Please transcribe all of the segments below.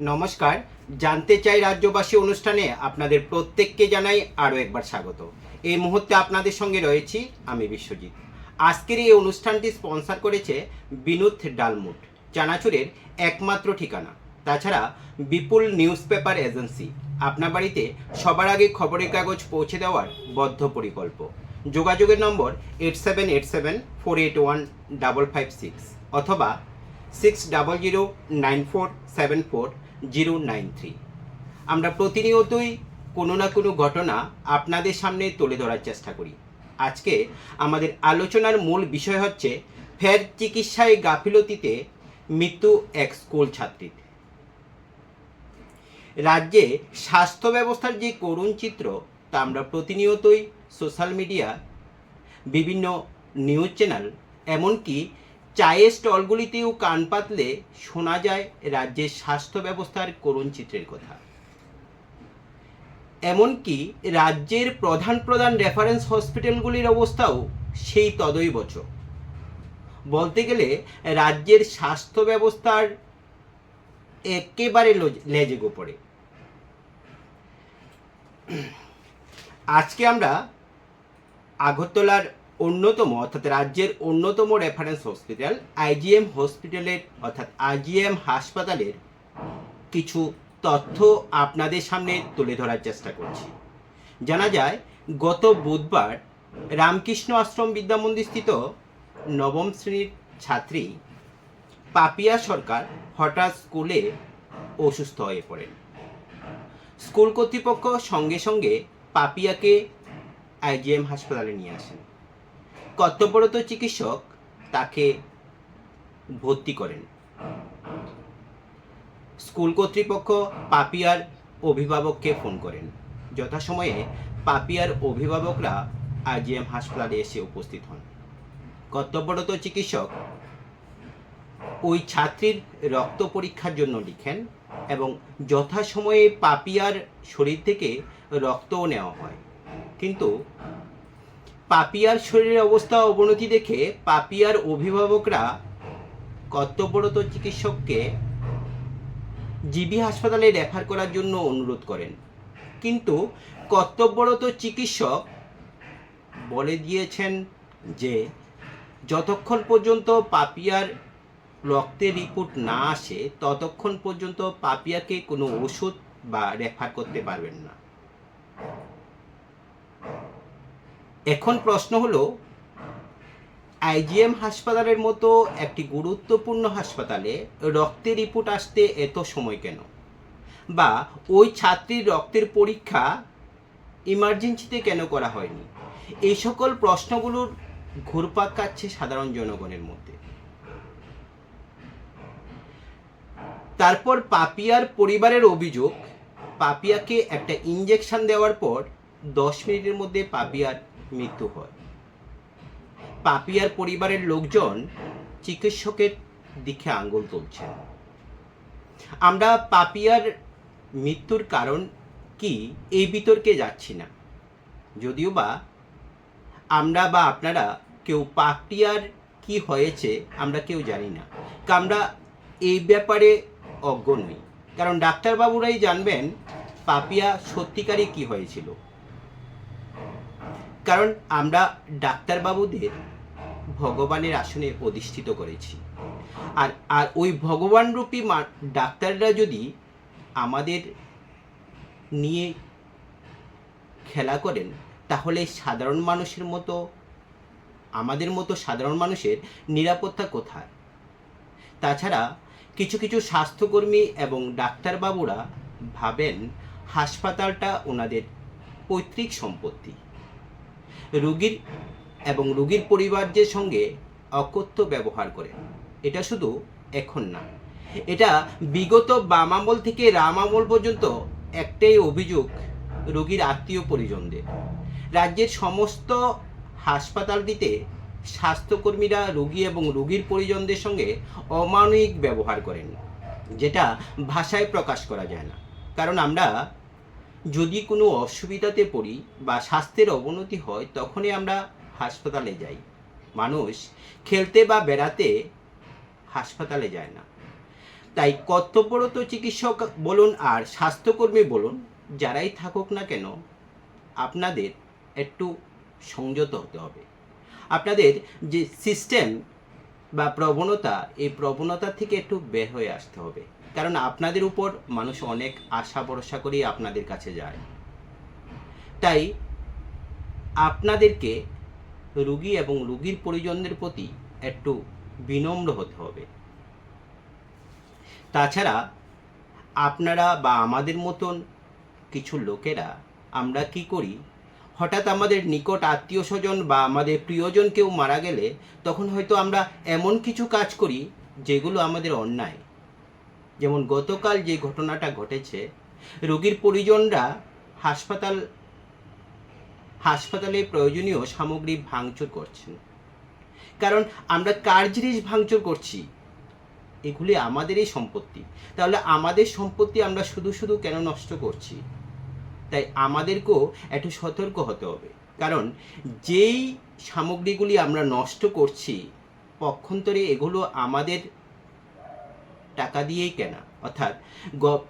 নমস্কার। জানতে চাই রাজ্যবাসী অনুষ্ঠানে আপনাদের প্রত্যেককে জানাই আরও একবার স্বাগত। এই মুহূর্তে আপনাদের সঙ্গে রয়েছি আমি বিশ্বজিৎ। আজকের এই অনুষ্ঠানটি স্পন্সর করেছে বিনুথ ডালমুট, চানাচুরের একমাত্র ঠিকানা। তাছাড়া বিপুল নিউজ পেপার এজেন্সি, আপনার বাড়িতে সবার আগে খবরের কাগজ পৌঁছে দেওয়ার বদ্ধপরিকল্প। যোগাযোগের নম্বর 8787481556 অথবা 6009474093। আমরা প্রতিনিয়তই কোনো না কোনো ঘটনা আপনাদের সামনে তুলে ধরার চেষ্টা করি। আজকে আমাদের আলোচনার মূল বিষয় হচ্ছে ফের চিকিৎসায় গাফিলতিতে মৃত্যু এক স্কুল ছাত্রীর। রাজ্যে স্বাস্থ্য ব্যবস্থার যে করুণ চিত্র তা আমরা প্রতিনিয়তই সোশ্যাল মিডিয়া, বিভিন্ন নিউজ চ্যানেল, এমনকি চায়ের স্টলগুলিতেও কান পাতলে শোনা যায় রাজ্যের স্বাস্থ্য ব্যবস্থার করুণ চিত্রের কথা। এমনকি রাজ্যের প্রধান প্রধান রেফারেন্স হসপিটালগুলির অবস্থাও সেই তদৈবচ। বলতে গেলে রাজ্যের স্বাস্থ্য ব্যবস্থার একেবারে লেজে গোপড়ে। আজকে আমরা আগরতলার অন্যতম অর্থাৎ রাজ্যের অন্যতম রেফারেন্স হসপিটাল আইজিএম হসপিটালের অর্থাৎ আইজিএম হাসপাতালের কিছু তথ্য আপনাদের সামনে তুলে ধরার চেষ্টা করছি। জানা যায় গত বুধবার রামকৃষ্ণ আশ্রম বিদ্যামন্দিরস্থিত নবম শ্রেণীর ছাত্রী পাপিয়া সরকার হঠাৎ স্কুলে অসুস্থ হয়ে পড়েন। স্কুল কর্তৃপক্ষ সঙ্গে সঙ্গে পাপিয়াকে আইজিএম হাসপাতালে নিয়ে আসেন। কর্তব্যরত চিকিৎসক তাকে ভর্তি করেন। স্কুল কর্তৃপক্ষ পাপিয়ার অভিভাবককে ফোন করেন। যথাসময়ে পাপিয়ার অভিভাবকরা আইজিএম হাসপাতালে এসে উপস্থিত হন। কর্তব্যরত চিকিৎসক ওই ছাত্রীর রক্ত পরীক্ষার জন্য লিখেন এবং যথাসময়ে পাপিয়ার শরীর থেকে রক্তও নেওয়া হয়। কিন্তু পাপিয়ার শরীরের অবস্থা অবনতি দেখে পাপিয়ার অভিভাবকরা কর্তব্যরত চিকিৎসককে জিবি হাসপাতালে রেফার করার জন্য অনুরোধ করেন। কিন্তু কর্তব্যরত চিকিৎসক বলে দিয়েছেন যে যতক্ষণ পর্যন্ত পাপিয়ার রক্তের রিপোর্ট না আসে ততক্ষণ পর্যন্ত পাপিয়াকে কোনো ওষুধ বা রেফার করতে পারবেন না। এখন প্রশ্ন হলো, আইজিএম হাসপাতালের মতো একটি গুরুত্বপূর্ণ হাসপাতালে রক্তের রিপোর্ট আসতে এত সময় কেন? বা ওই ছাত্রীর রক্তের পরীক্ষা ইমার্জেন্সিতে কেন করা হয়নি? এই সকল প্রশ্নগুলোর ঘুরপাক কাটছে সাধারণ জনগণের মধ্যে। তারপর পাপিয়ার পরিবারের অভিযোগ, পাপিয়াকে একটা ইঞ্জেকশন দেওয়ার পর 10 মিনিটের মধ্যে পাপিয়ার মৃত্যু হয়। পাপিয়ার পরিবারের লোকজন চিকিৎসকের দিকে আঙ্গুল তুলছেন। আমরা পাপিয়ার মৃত্যুর কারণ কি এই বিতর্কে যাচ্ছি না, যদিও বা আমরা বা আপনারা কেউ পাপিয়ার কি হয়েছে আমরা কেউ জানি না, আমরা এই ব্যাপারে অজ্ঞ নই। কারণ ডাক্তারবাবুরাই জানবেন পাপিয়া সত্যিকারই কি হয়েছিল। কারণ আমরা ডাক্তারবাবুদের ভগবানের আসনে অধিষ্ঠিত করেছি। আর ওই ভগবানরূপী ডাক্তাররা যদি আমাদের নিয়ে খেলা করেন তাহলে সাধারণ মানুষের মতো আমাদের মতো সাধারণ মানুষের নিরাপত্তা কোথায়? তাছাড়া কিছু কিছু স্বাস্থ্যকর্মী এবং ডাক্তারবাবুরা ভাবেন হাসপাতালটা ওনাদের পৈতৃক সম্পত্তি। রোগীর এবং রোগীর পরিবারদের সঙ্গে অকথ্য ব্যবহার করে। এটা শুধু এখন না, এটা বিগত বাম আমল থেকে রাম আমল পর্যন্ত একটাই অভিযোগ রোগীর আত্মীয় পরিজনদের। রাজ্যের সমস্ত হাসপাতালটিতে স্বাস্থ্যকর্মীরা রোগী এবং রোগীর পরিজনদের সঙ্গে অমানবিক ব্যবহার করেন, যেটা ভাষায় প্রকাশ করা যায় না। কারণ আমরা যদি কোনো অসুবিধাতে পড়ি বা স্বাস্থ্যের অবনতি হয় তখনই আমরা হাসপাতালে যাই। মানুষ খেলতে বা বেড়াতে হাসপাতালে যায় না। তাই কর্তব্যরত চিকিৎসক বলুন আর স্বাস্থ্যকর্মী বলুন, যারাই থাকুক না কেন, আপনাদের একটু সংযত হতে হবে। আপনাদের যে সিস্টেম বা প্রবণতা, এই প্রবণতা থেকে একটু বের হয়ে আসতে হবে। কারণ আপনাদের উপর মানুষ অনেক আশা ভরসা করেই আপনাদের কাছে যায়। তাই আপনাদেরকে রোগী এবং রোগীর পরিজনদের প্রতি একটু বিনম্র হতে হবে। তাছাড়া আপনারা বা আমাদের মতন কিছু লোকেরা আমরা কি করি, হঠাৎ আমাদের নিকট আত্মীয় স্বজন বা আমাদের প্রিয়জন কেউ মারা গেলে তখন হয়তো আমরা এমন কিছু কাজ করি যেগুলো আমাদের অন্যায়। যেমন গতকাল যে ঘটনাটা ঘটেছে, রোগীর পরিজনরা হাসপাতালে প্রয়োজনীয় সামগ্রী ভাঙচুর করছেন। কারণ আমরা কার জিনিস ভাঙচুর করছি? এগুলি আমাদেরই সম্পত্তি। তাহলে আমাদের সম্পত্তি আমরা শুধু শুধু কেন নষ্ট করছি? তাই আমাদেরকেও একটু সতর্ক হতে হবে। কারণ যেই সামগ্রীগুলি আমরা নষ্ট করছি, পক্ষান্তরে এগুলো আমাদের টাকা দিয়েই কেনা, অর্থাৎ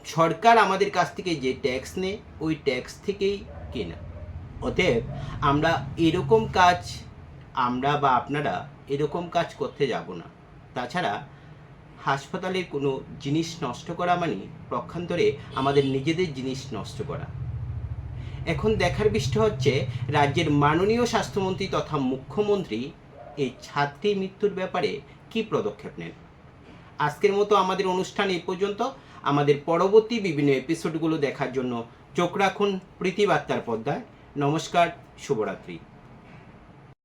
সরকার আমাদের কাছ থেকে যে ট্যাক্স নেয় ওই ট্যাক্স থেকেই কেনা। অতএব আমরা এরকম কাজ, আমরা বা আপনারা এরকম কাজ করতে যাব না। তাছাড়া হাসপাতালের কোনো জিনিস নষ্ট করা মানে পক্ষান্তরে আমাদের নিজেদের জিনিস নষ্ট করা। এখন দেখার বিষয় হচ্ছে রাজ্যের মাননীয় স্বাস্থ্যমন্ত্রী তথা মুখ্যমন্ত্রী এই ছাত্রী মৃত্যুর ব্যাপারে কি পদক্ষেপ নেন। আজকের মতো আমাদের অনুষ্ঠান এই পর্যন্ত। আমাদের পরবর্তী বিভিন্ন এপিসোডগুলো দেখার জন্য চোখ রাখুন প্রীতিবার্তার পর্দায়। নমস্কার, শুভরাত্রি।